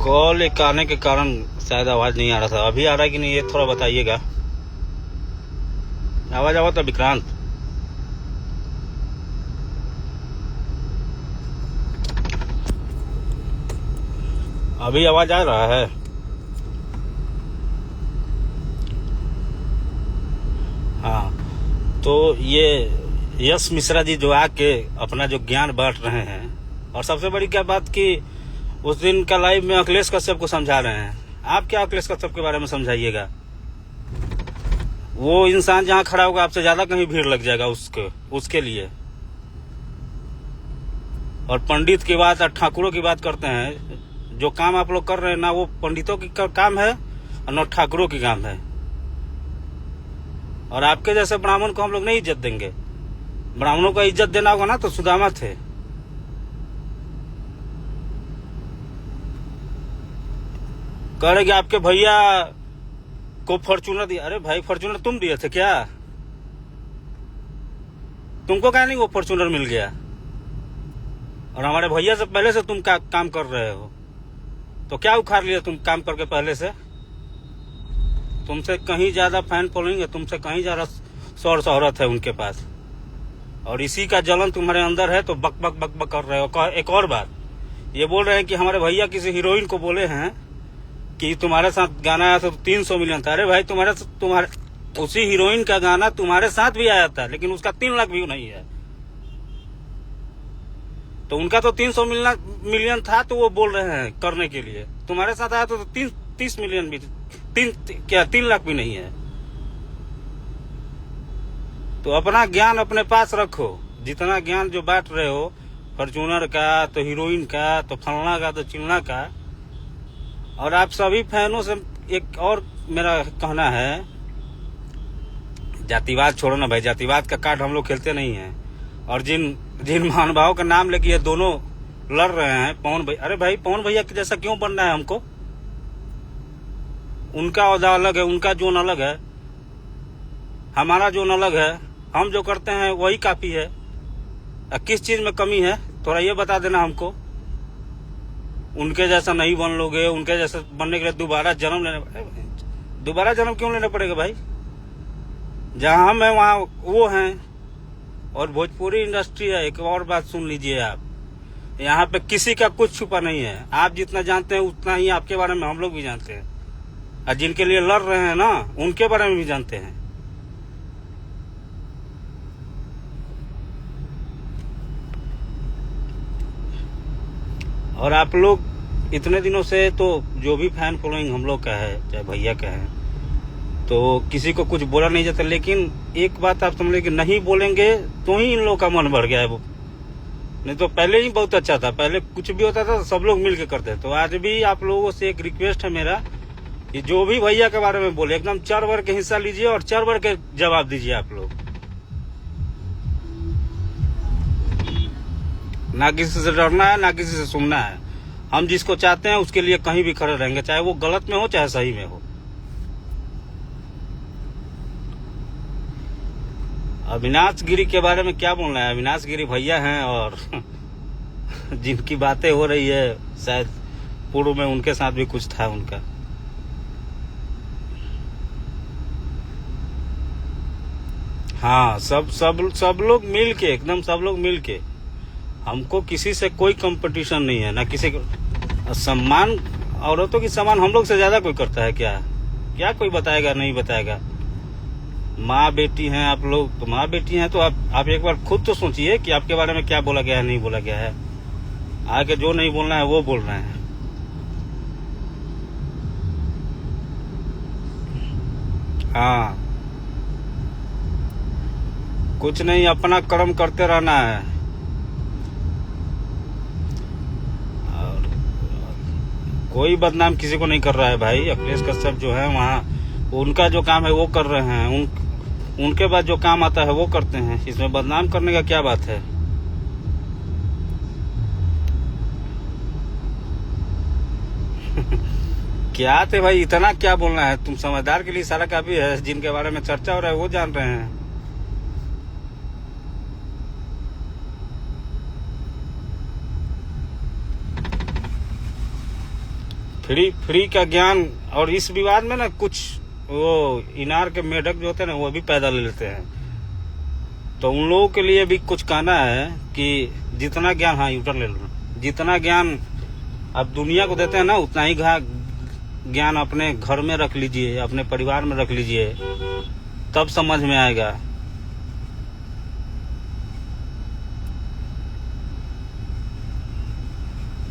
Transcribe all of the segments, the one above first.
Call एक आने के कारण शायद आवाज नहीं आ रहा था। अभी आ रहा है कि नहीं ये थोड़ा बताइएगा। आवाज आवा था विक्रांत? अभी आवाज आ रहा है? हाँ, तो ये यश मिश्रा जी जो आके अपना जो ज्ञान बांट रहे हैं, और सबसे बड़ी क्या बात कि उस दिन का लाइव में अखिलेश कश्यप को समझा रहे हैं। आप क्या अखिलेश कश्यप के बारे में समझाइएगा? वो इंसान जहां खड़ा होगा आपसे ज्यादा कहीं भीड़ लग जाएगा उसके लिए। और पंडित की बात और ठाकुरों की बात करते हैं। जो काम आप लोग कर रहे हैं ना, वो पंडितों की काम है और न ठाकुरों की काम है। और आपके जैसे ब्राह्मण को हम लोग नहीं इज्जत देंगे। ब्राह्मणों को इज्जत देना होगा ना तो सुदामा थे। कह रहे कि आपके भैया को फॉर्चूनर दिया। अरे भाई, फॉर्चूनर तुम दिए थे क्या? तुमको क्या नहीं वो फॉर्चूनर मिल गया? और हमारे भैया से पहले से तुम काम कर रहे हो, तो क्या उखाड़ लिया तुम काम करके पहले से? तुमसे कहीं ज्यादा फैन फॉलोइंग है, तुमसे कहीं ज्यादा शौहर शोहरत है उनके पास। और इसी का जलन तुम्हारे अंदर है तो बक बक बक बक कर रहे हो। एक और बात, ये बोल रहे हैं कि हमारे भैया किसी हीरोइन को बोले हैं कि तुम्हारे साथ गाना आया था तो 300 मिलियन था। अरे भाई, तुम्हारे उसी हीरोइन का गाना तुम्हारे साथ भी आया था, लेकिन उसका 3 लाख व्यू नहीं है। तो उनका तो 300 मिलियन था, तो वो बोल रहे हैं करने के लिए। तुम्हारे साथ आया तो 30 मिलियन भी, 3 लाख भी नहीं है। तो अपना ज्ञान अपने पास रखो। जितना ज्ञान जो बांट रहे हो, फॉर्चूनर का, तो हीरोइन का, तो फलना का, तो चिलना का। और आप सभी फैनों से एक और मेरा कहना है, जातिवाद छोड़ो ना भाई। जातिवाद का कार्ड हम लोग खेलते नहीं हैं। और जिन महानुभावों का नाम लेके ये दोनों लड़ रहे हैं, पवन भैया। अरे भाई, पवन भैया के जैसा क्यों बनना है हमको? उनका ओहदा अलग है, उनका जोन अलग है, हमारा जोन अलग है। हम जो करते हैं वही काफी है। किस चीज में कमी है थोड़ा ये बता देना हमको। उनके जैसा नहीं बन लोगे। उनके जैसा बनने के लिए दोबारा जन्म क्यों लेना पड़ेगा भाई? जहां हम है वहां वो हैं। और भोजपुरी इंडस्ट्री है। एक और बात सुन लीजिए आप, यहाँ पे किसी का कुछ छुपा नहीं है। आप जितना जानते हैं उतना ही आपके बारे में हम लोग भी जानते हैं, और जिनके लिए लड़ रहे हैं ना, उनके बारे में भी जानते हैं। और आप लोग इतने दिनों से तो जो भी फैन फॉलोइंग हम लोग का है, चाहे भैया का है, तो किसी को कुछ बोला नहीं जाता। लेकिन एक बात आप समझ कि नहीं बोलेंगे तो ही इन लोगों का मन भर गया है। वो नहीं तो पहले ही बहुत अच्छा था। पहले कुछ भी होता था तो सब लोग मिलकर करते। तो आज भी आप लोगों से एक रिक्वेस्ट है मेरा कि जो भी भैया के बारे में बोले, एकदम चढ़ बढ़ के हिस्सा लीजिए और चढ़ बढ़ के जवाब दीजिए। आप लोग ना किसी से डरना है, ना किसी से सुनना है। हम जिसको चाहते हैं उसके लिए कहीं भी खड़े रहेंगे, चाहे वो गलत में हो चाहे सही में हो। अविनाश गिरी के बारे में क्या बोलना है? अविनाश गिरी भैया हैं, और जिनकी बातें हो रही है शायद पूर्व में उनके साथ भी कुछ था उनका। हाँ, सब लोग मिल के, एकदम सब लोग मिल के। हमको किसी से कोई कंपटीशन नहीं है, ना किसी को सम्मान। औरतों की सम्मान हम लोग से ज्यादा कोई करता है क्या? क्या कोई बताएगा? नहीं बताएगा। माँ बेटी हैं आप लोग, तो माँ बेटी हैं तो आप एक बार खुद तो सोचिए कि आपके बारे में क्या बोला गया है, नहीं बोला गया है। आगे जो नहीं बोलना है वो बोल रहे हैं। हाँ, कुछ नहीं, अपना कर्म करते रहना है। और कोई बदनाम किसी को नहीं कर रहा है भाई। अखिलेश कश्यप जो है वहाँ, उनका जो काम है वो कर रहे हैं। उनके बाद जो काम आता है वो करते हैं। इसमें बदनाम करने का क्या बात है? क्या थे भाई, इतना क्या बोलना है? तुम समझदार के लिए सारा काफी है। जिनके बारे में चर्चा हो रहा है वो जान रहे हैं। फ्री का ज्ञान। और इस विवाद में ना कुछ वो इनार के मेढक जो होते हैं ना वो भी पैदा ले लेते हैं। तो उन लोगों के लिए भी कुछ कहना है कि जितना ज्ञान, हाँ यूटर ले लो, जितना ज्ञान आप दुनिया को देते हैं ना उतना ही ज्ञान अपने घर में रख लीजिए, अपने परिवार में रख लीजिए, तब समझ में आएगा।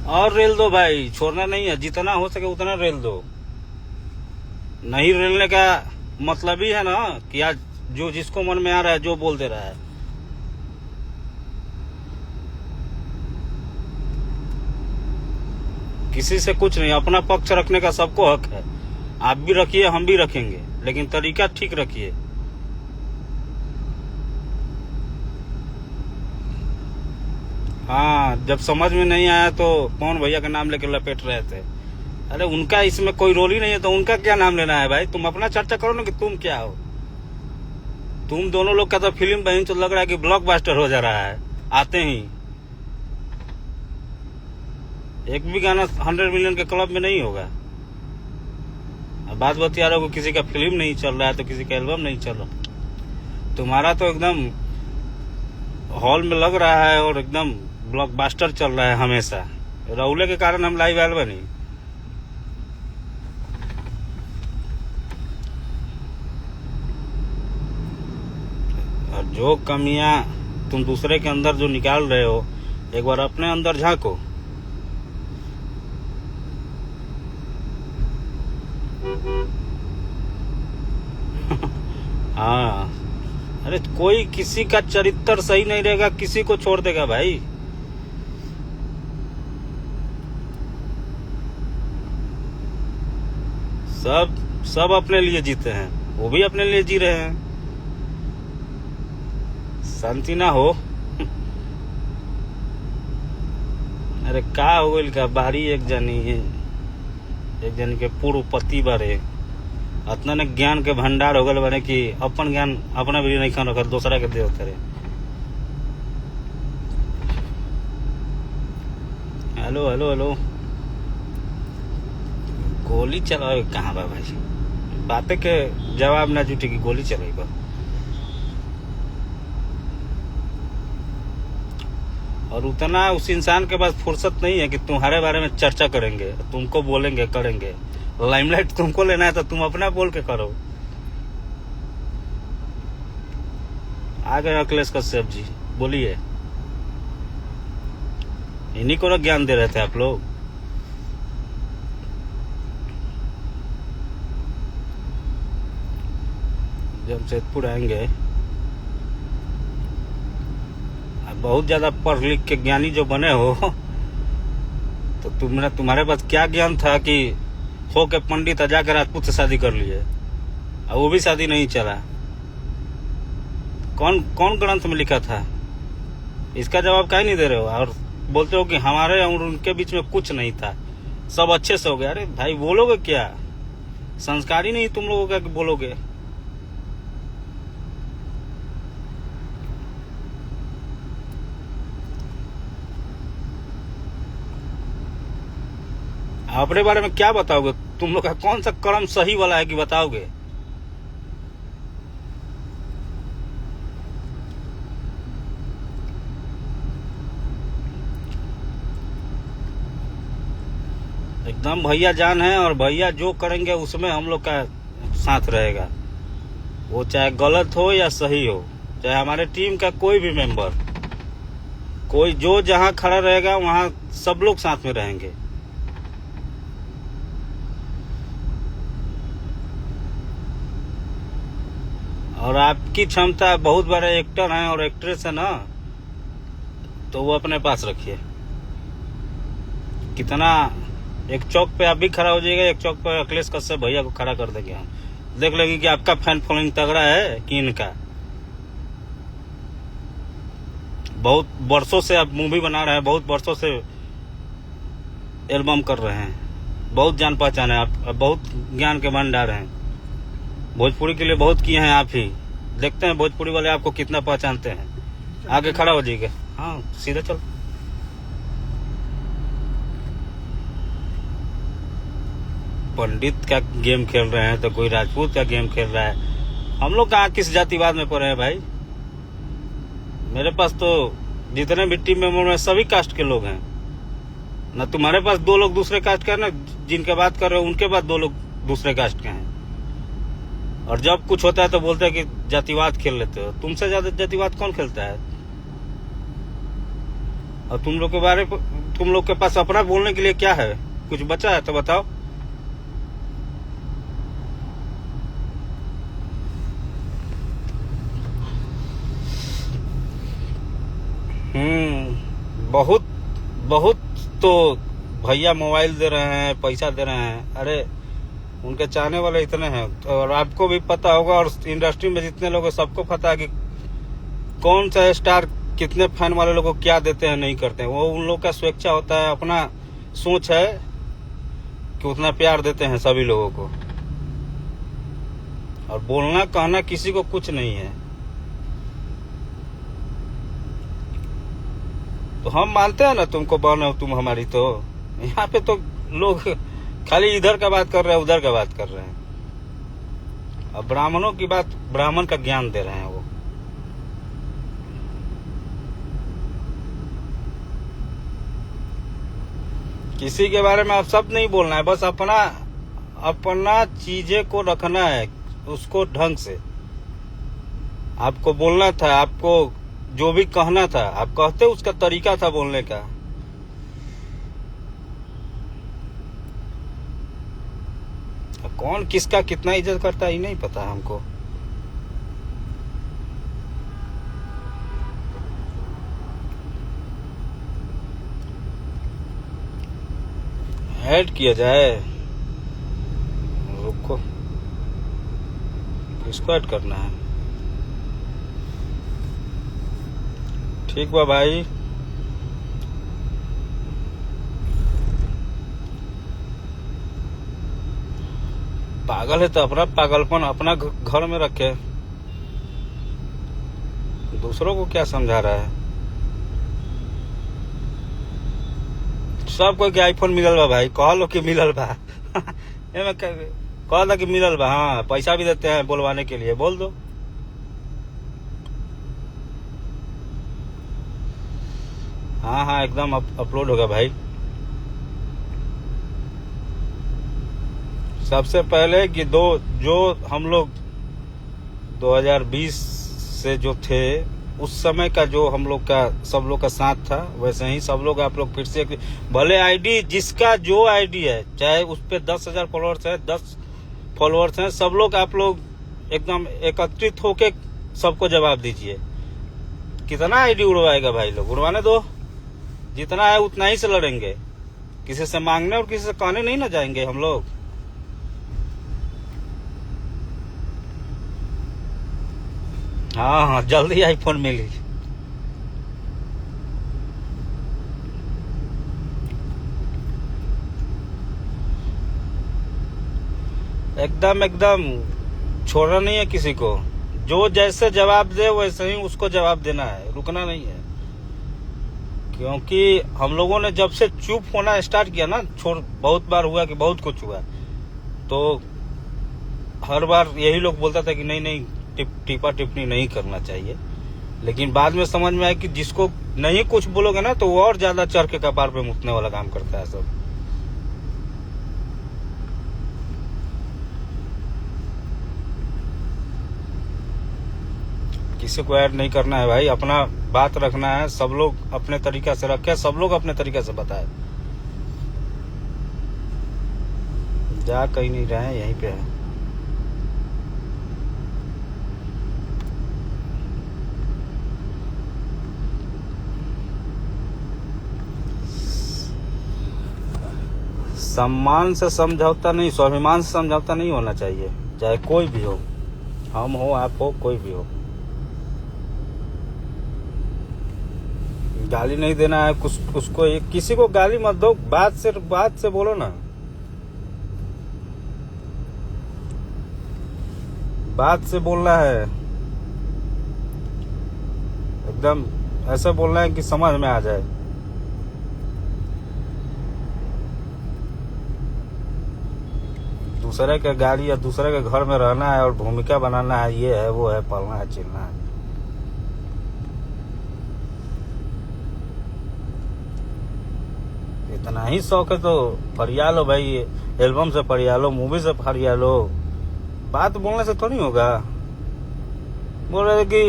और रेल दो भाई, छोड़ना नहीं है, जितना हो सके उतना रेल दो। नहीं रेलने का मतलब ही है ना कि आज जो जिसको मन में आ रहा है जो बोल दे रहा है। किसी से कुछ नहीं, अपना पक्ष रखने का सबको हक है। आप भी रखिए, हम भी रखेंगे, लेकिन तरीका ठीक रखिए। हाँ, जब समझ में नहीं आया तो कौन भैया का नाम लेकर लपेट रहे थे। अरे उनका इसमें कोई रोल ही नहीं है, तो उनका क्या नाम लेना है भाई। तुम अपना चर्चा करो ना कि तुम क्या हो। तुम दोनों लोग का तो फिल्म बहन तो लग रहा है कि ब्लॉकबस्टर हो जा रहा है आते ही। एक भी गाना 100 मिलियन के क्लब में नहीं होगा। अब बात बतिया रहे हो, किसी का फिल्म नहीं चल रहा है तो किसी का एल्बम नहीं चल रहा। तुम्हारा तो एकदम हॉल में लग रहा है और एकदम ब्लॉकबस्टर चल रहा है हमेशा। राहुल के कारण हम लाइव आए बनी। और जो कमियां तुम दूसरे के अंदर जो निकाल रहे हो, एक बार अपने अंदर झांको। हाँ, अरे कोई किसी का चरित्र सही नहीं रहेगा, किसी को छोड़ देगा भाई। सब अपने लिए जीते हैं, वो भी अपने लिए जी रहे हैं। शांति ना हो। अरे का हो गइल का बाहरी एक जनी के पूर्व पति बारे अतना ने ज्ञान के भंडार हो गए बने कि अपन ज्ञान अपना भी नहीं खान रखा, दूसरा के दे करे। हेलो हेलो हेलो, गोली चलाओ कहाँ बा भाई। बातें के जवाब ना जुटे कि गोली चलेगा। और उतना उस इंसान के पास फुर्सत नहीं है कि तुम्हारे बारे में चर्चा करेंगे, तुमको बोलेंगे, करेंगे। लाइमलाइट तुमको लेना है तो तुम अपना बोल के करो। आ गए अखिलेश कश्यप जी, बोलिए। इन्हीं को ज्ञान दे रहे थे आप लोग। जमशेदपुर आएंगे, बहुत ज्यादा पढ़ लिख के ज्ञानी जो बने हो तो तुम्हारे पास क्या ज्ञान था कि हो के पंडित जाकर राजपूत से शादी कर लिए, और वो भी शादी नहीं चला। कौन ग्रंथ में लिखा था? इसका जवाब काहे नहीं दे रहे हो और बोलते हो कि हमारे और उनके बीच में कुछ नहीं था, सब अच्छे से हो गया। अरे भाई बोलोगे क्या? संस्कार ही नहीं तुम लोगों का कि बोलोगे। अपने बारे में क्या बताओगे? तुम लोग का कौन सा कर्म सही वाला है कि बताओगे? एकदम भैया जान है, और भैया जो करेंगे उसमें हम लोग का साथ रहेगा, वो चाहे गलत हो या सही हो, चाहे हमारे टीम का कोई भी मेंबर, कोई जो जहां खड़ा रहेगा वहां सब लोग साथ में रहेंगे। और आपकी क्षमता, बहुत बड़े एक्टर हैं और एक्ट्रेस है ना, तो वो अपने पास रखिए। कितना एक चौक पे आप भी खड़ा हो जाइएगा, एक चौक पे अखिलेश कश्यप भैया को खड़ा कर देंगे हम। देख लेंगे कि आपका फैन फॉलोइंग तगड़ा है कि इनका। बहुत वर्षों से आप मूवी बना रहे हैं, बहुत वर्षों से एल्बम कर रहे हैं, बहुत जान पहचान है आप, बहुत ज्ञान के भंडार हैं। भोजपुरी के लिए बहुत किए हैं आप ही। देखते हैं भोजपुरी वाले आपको कितना पहचानते हैं। आगे खड़ा हो जाइएगा। हाँ सीधा चल। पंडित का गेम खेल रहे हैं तो कोई राजपूत का गेम खेल रहा है। हम लोग कहाँ किस जातिवाद में पड़े हैं भाई। मेरे पास तो जितने भी टीम मेंबर में सभी कास्ट के लोग हैं ना। तुम्हारे पास 2 लोग दूसरे कास्ट के हैं ना, जिनके बात कर रहे हो उनके पास 2 लोग दूसरे कास्ट के हैं। और जब कुछ होता है तो बोलते हैं कि जातिवाद खेल लेते हो। तुमसे ज्यादा जातिवाद कौन खेलता है? और तुम लोग के पास अपना बोलने के लिए क्या है? कुछ बचा है तो बताओ। बहुत बहुत तो भैया मोबाइल दे रहे हैं, पैसा दे रहे हैं। अरे उनके चाहने वाले इतने हैं। और आपको भी पता होगा और इंडस्ट्री में जितने लोग हैं सबको पता है कि कौन सा स्टार कितने फैन वाले लोगों को क्या देते हैं नहीं करते हैं। वो उन लोग का स्वेच्छा होता है, अपना सोच है कि उतना प्यार देते हैं सभी लोगों को। और बोलना कहना किसी को कुछ नहीं है। तो हम मानते हैं ना तुमको बहन हो तुम हमारी। तो यहाँ पे तो लोग खाली इधर का बात कर रहे हैं, उधर का बात कर रहे हैं। अब ब्राह्मणों की बात, ब्राह्मण का ज्ञान दे रहे हैं वो। किसी के बारे में आप सब नहीं बोलना है, बस अपना चीजें को रखना है उसको ढंग से। आपको बोलना था, आपको जो भी कहना था आप कहते, उसका तरीका था बोलने का। कौन किसका कितना इज्जत करता है ये नहीं पता हमको। ऐड किया जाए, रुको किसको ऐड करना है। ठीक बा भाई। पागल है तो अपना पागलपन अपना घर में रखे, दूसरों को क्या समझा रहा है। सबको क्या आईफोन मिलल बा भाई, कह लो कि मिलल बा कह दो कि मिलल बा। हाँ पैसा भी देते हैं बोलवाने के लिए, बोल दो। हाँ एकदम अपलोड होगा भाई। सबसे पहले कि जो हम लोग 2020 से जो थे उस समय का जो हम लोग का सब लोग का साथ था, वैसे ही सब लोग आप लोग फिर से भले आईडी जिसका जो आईडी है, चाहे उस पे 10,000 फॉलोअर्स है, 10 फॉलोअर्स हैं, सब लोग आप लोग एकदम एकत्रित होके सबको जवाब दीजिए। कितना आईडी उड़वाएगा भाई लोग, उड़वाने दो। जितना है उतना ही से लड़ेंगे, किसी से मांगने और किसी से कहने नहीं ना जाएंगे हम लोग। हाँ जल्दी आईफोन मिली। एकदम छोड़ना नहीं है किसी को। जो जैसे जवाब दे वैसे ही उसको जवाब देना है, रुकना नहीं है। क्योंकि हम लोगों ने जब से चुप होना स्टार्ट किया ना, बहुत बार हुआ कि बहुत कुछ हुआ, तो हर बार यही लोग बोलता था कि नहीं टिप्पा टिप्पणी नहीं करना चाहिए। लेकिन बाद में समझ में आया कि जिसको नहीं कुछ बोलोगे ना तो वो और ज्यादा चढ़ के कपार पे मुतने वाला काम करता है सब। किसी को ऐड नहीं करना है भाई, अपना बात रखना है। सब लोग अपने तरीका से रखे, सब लोग अपने तरीके से बताए। जा कहीं नहीं रहे हैं, यहीं पे है। सम्मान से समझौता नहीं, स्वाभिमान से समझौता नहीं होना चाहिए, चाहे कोई भी हो, हम हो आप हो कोई भी हो। गाली नहीं देना है उसको, किसी को गाली मत दो, बात से बोलो ना। बात से बोलना है, एकदम ऐसा बोलना है कि समझ में आ जाए। दूसरे के गाड़ी या दूसरे के घर में रहना है और भूमिका बनाना है, ये है वो है, पालना है चिल्ना है। इतना ही शौक है तो फरिया लो भाई, एल्बम से फरिया लो, मूवी से फरिया लो। बात बोलने से तो नहीं होगा। बोल रहे कि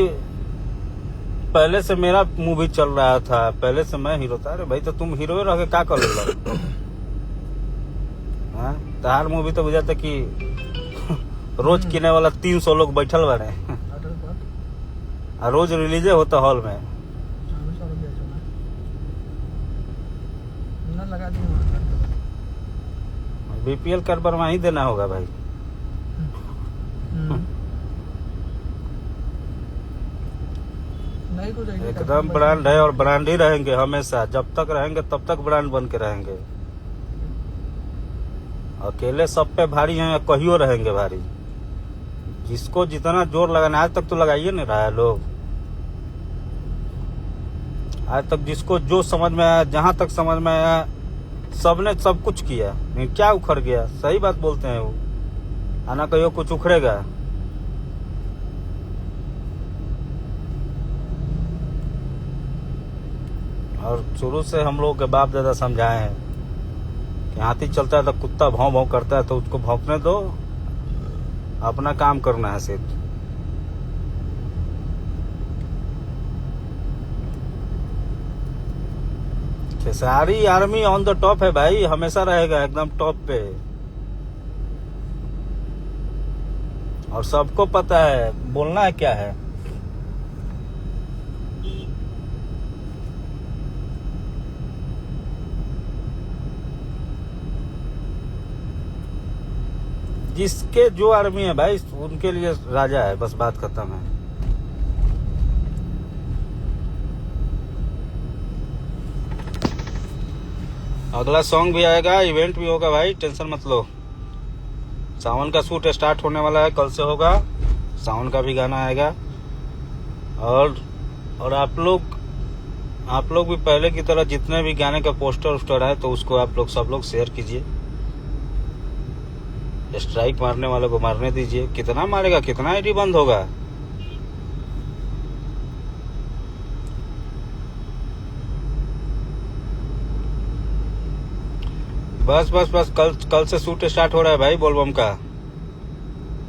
पहले से मेरा मूवी चल रहा था, पहले से मैं हीरो था। अरे भाई तो तुम हीरो रह के क्या कर लो? तार मूवी तो बुझाता कि रोज किने वाला 300 लोग बैठल बने रोज रिलीजे होता हॉल में। बीपीएल कार्ड पर वहीं देना होगा भाई। एकदम ब्रांड है और ब्रांड ही रहेंगे हमेशा, जब तक रहेंगे तब तक ब्रांड बन के रहेंगे। अकेले सब पे भारी हैं, कहियो रहेंगे भारी। जिसको जितना जोर लगाना, आज तक तो लगाइए नहीं रहा है लोग। आज तक जिसको जो समझ में आया, जहां तक समझ में आया, सबने सब कुछ किया। नहीं क्या उखड़ गया? सही बात बोलते हैं वो, आना कहियो कुछ उखड़ेगा। और शुरू से हम लोग के बाप दादा समझाए हैं कि हाथी चलता है तो कुत्ता भौं भौं करता है, तो उसको भौंकने दो, अपना काम करना है सिर्फ। Khesari army on the top है भाई, हमेशा रहेगा एकदम टॉप पे। और सबको पता है बोलना है क्या है। जिसके जो आर्मी है भाई उनके लिए राजा है, बस बात खत्म है। अगला सॉन्ग भी आएगा, इवेंट भी होगा भाई, टेंशन मत लो। सावन का शूट स्टार्ट होने वाला है, कल से होगा। सावन का भी गाना आएगा। और आप लोग भी पहले की तरह जितने भी गाने का पोस्टर है तो उसको आप लोग सब लोग शेयर कीजिए। स्ट्राइक मारने वालों को मारने दीजिए। कितना मारेगा, कितना आईडी बंद होगा? बस कल से शूट स्टार्ट हो रहा है भाई बोलबम का।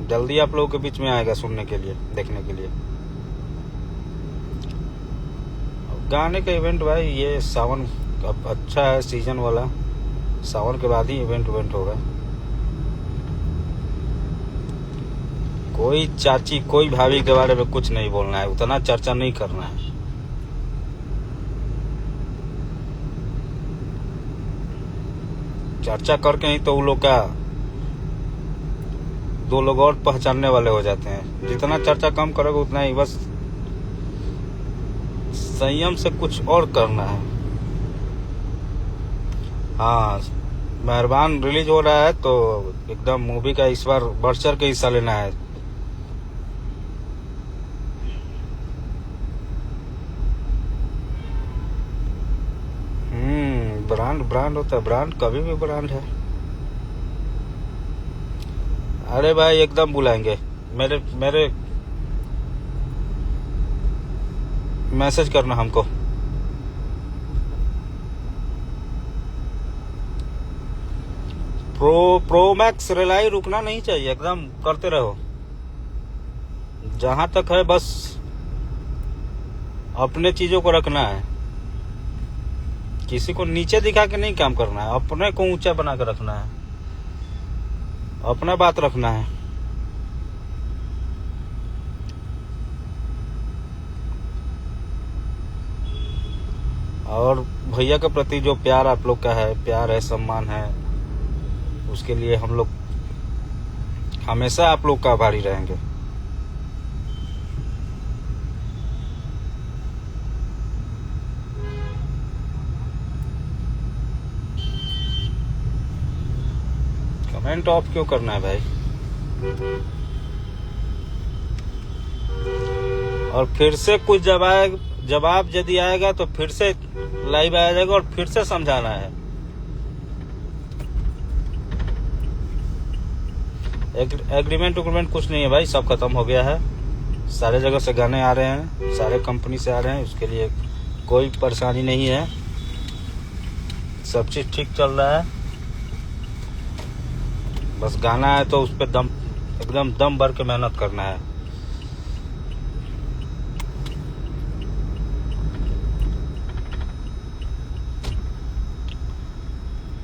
जल्दी आप लोगों के बीच में आएगा सुनने के लिए, देखने के लिए। गाने का इवेंट भाई ये सावन अब अच्छा है, सीजन वाला। सावन के बाद ही इवेंट होगा। कोई चाची कोई भाभी के बारे में कुछ नहीं बोलना है, उतना चर्चा नहीं करना है। चर्चा करके ही तो वो लोग का 2 लोग और पहचानने वाले हो जाते हैं। जितना चर्चा कम करोगे उतना ही, बस संयम से कुछ और करना है। हाँ, मेहरबान रिलीज हो रहा है तो एकदम मूवी का इस बार बढ़ चढ़ के हिस्सा लेना है। ब्रांड होता है, ब्रांड कभी भी ब्रांड है। अरे भाई एकदम बुलाएंगे। मेरे मैसेज करना हमको। प्रो मैक्स रिलाई रुकना नहीं चाहिए, एकदम करते रहो। जहां तक है बस अपने चीजों को रखना है, किसी को नीचे दिखा के नहीं काम करना है। अपने को ऊंचा बना के रखना है, अपना बात रखना है। और भैया के प्रति जो प्यार आप लोग का है, प्यार है, सम्मान है, उसके लिए हम लोग हमेशा आप लोग का आभारी रहेंगे। कमेंट ऑफ क्यों करना है भाई? और फिर से कुछ जवाब यदि आएगा तो फिर से लाइव आ जाएगा और फिर से समझाना है। एग्रीमेंट उग्रीमेंट कुछ नहीं है भाई, सब खत्म हो गया है। सारे जगह से गाने आ रहे हैं, सारे कंपनी से आ रहे हैं, उसके लिए कोई परेशानी नहीं है, सब चीज ठीक चल रहा है। बस गाना है तो उस पर एकदम दम भर के मेहनत करना है।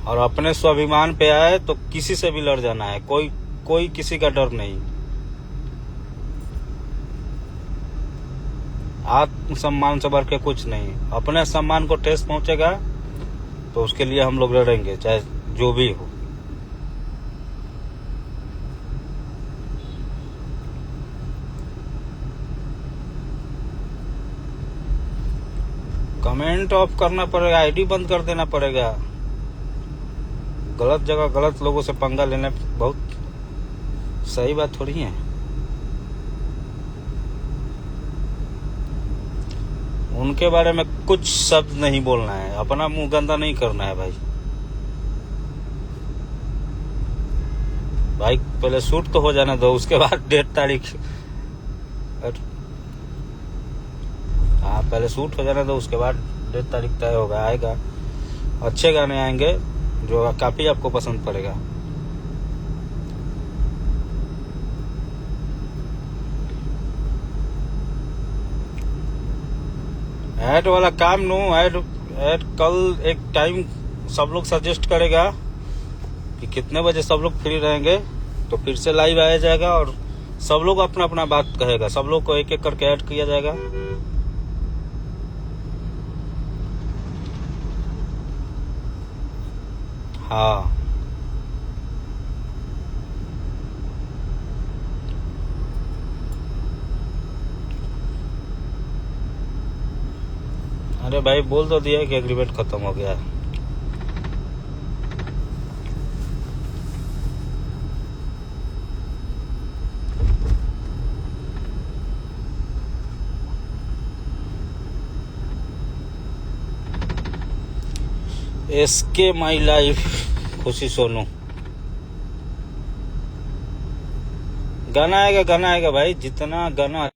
और अपने स्वाभिमान पे आए तो किसी से भी लड़ जाना है, कोई किसी का डर नहीं। आत्मसम्मान से बढ़ के कुछ नहीं। अपने सम्मान को ठेस पहुंचेगा तो उसके लिए हम लोग लड़ेंगे, चाहे जो भी हो। कमेंट ऑफ करना पड़ेगा, आईडी बंद कर देना पड़ेगा। गलत जगह गलत लोगों से पंगा लेना बहुत सही बात थोड़ी है। उनके बारे में कुछ शब्द नहीं बोलना है, अपना मुंह गंदा नहीं करना है भाई। भाई पहले शूट तो हो जाना दो, उसके बाद डेट तारीख। हाँ पहले शूट हो जाना दो, उसके बाद डेट तारीख तय होगा, आएगा। अच्छे गाने आएंगे जो काफी आपको पसंद पड़ेगा। ऐड वाला काम नो ऐड कल एक टाइम सब लोग सजेस्ट करेगा कि कितने बजे सब लोग फ्री रहेंगे, तो फिर से लाइव आया जाएगा और सब लोग अपना अपना बात कहेगा, सब लोग को एक एक करके ऐड किया जाएगा। हाँ अरे भाई बोल तो दिया कि एग्रीमेंट खत्म हो गया है। एसके माई लाइफ खुशी सोनू। गाना आएगा भाई, जितना गाना